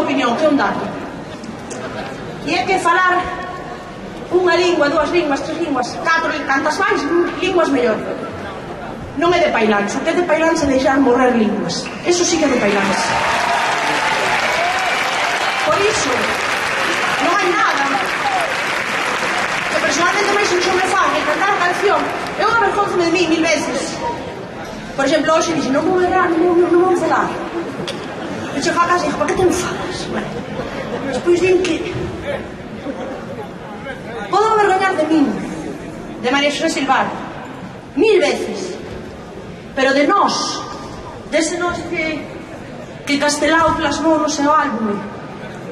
opinión, que é un dato. E é que falar unha lingua, dúas linguas, tres linguas, catro, cantas máis linguas mellor. Non é de pailans, o que é de pailans é deixar morrer linguas. Eso sí que é de pailans. Por iso, non hai nada que personalmente máis xo me fan e cantar a canción é unha vergonza de mí 1000 veces. Por exemplo, hoxe dixen, non vou errar, non vou falar. E chego a casa e dixo, para que te enfadas? Bueno, despois din que podo avergoñar de min, de María Xosé Silvar, 1000 veces, pero de nós, dese nós que Castelao plasmou no seu álbume,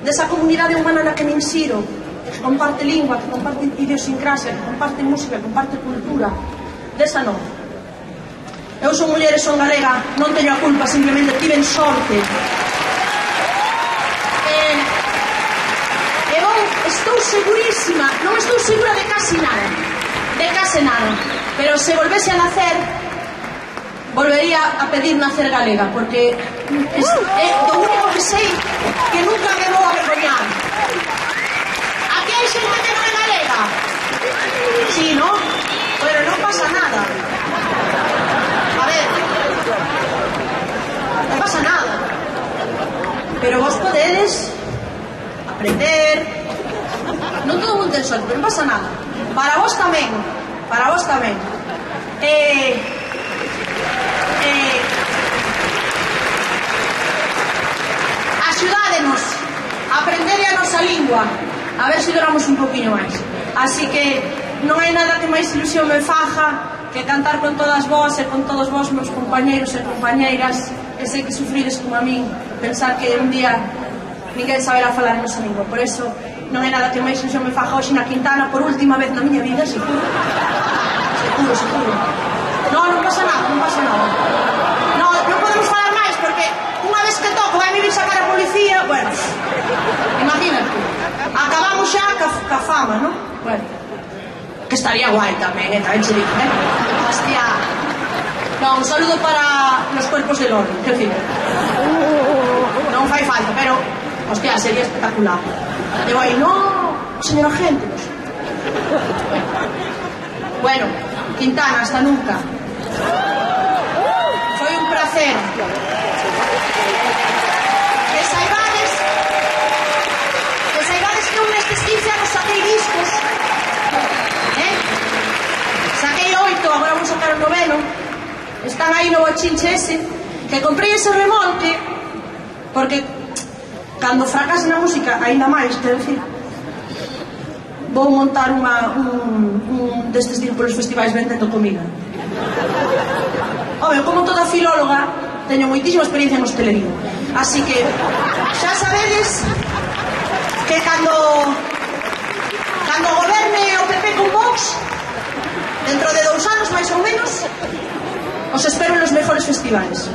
desa comunidade humana na que me insiro, que comparte lingua, que comparte idiosincrasia, que comparte música, que comparte cultura, desa non. Eu son muller e son galega, non teño a culpa, simplemente tiven sorte. Estou segurísima, non estou segura de case nada, pero se volvese a nacer, volvería a pedir nacer galega, porque é do único que sei que nunca me vou a avergoñar. Aquí hai xente que non é galega? Sí, non? Pero non pasa nada. A ver, non pasa nada. Pero vos podedes aprender. Non todo mundo ten sorte, pero non pasa nada. Para vos tamén. Axudádenos a aprender a nosa lingua, a ver se duramos un poquinho máis. Así que non hai nada que máis ilusión me faja que cantar con todas vos e con todos vos, meus compañeiros e compañeiras, e sei que sufrides como a min, pensar que un día ninguén saberá falar a nosa lingua. Por eso non hai nada que máis ilusión me faja hoxe na Quintana por última vez na miña vida, seguro. Non pasa nada. Non podemos falar máis porque unha vez que toco vai me vir sacar a policía, bueno, imagínate, acabamos xa ca fama, non? Bueno, que estaría guai tamén, tamén che digo, hostia. Non, un saludo para los cuerpos del orden, que fin, non fai falta, pero hostia, sería espectacular. Digo aí, no, señor agente. Bueno, Quintana, hasta nunca. Foi un placer. Que saibades que un nestes 15 anos saquei discos. Saquei 8, agora vou sacar o 9º. Están aí no bochinche ese. Que comprei ese remolque porque cando fracase na música, ainda máis, quero dicir, vou montar un destes dir polos festivais vendendo comida. Home, como toda filóloga, teño moitísima experiencia en hostelería. Así que, xa sabedes que cando goberne o PP con Vox, dentro de 2 anos, máis ou menos, os espero en los mejores festivales.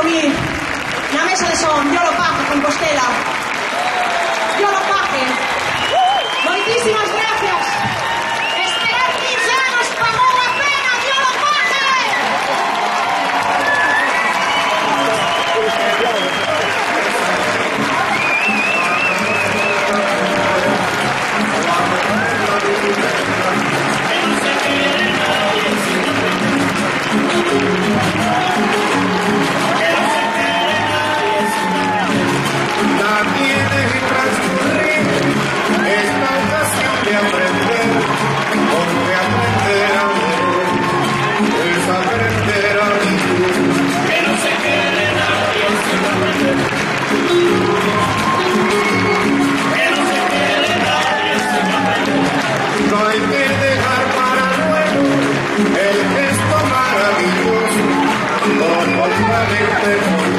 aquí na mesa de son, Dios lo pague, Compostela. Dios lo pague. Moitísimas gracias. Esperar 15 anos pagou a pena, Dios lo pague. No hay que dejar para luego el gesto maravilloso, como la mente.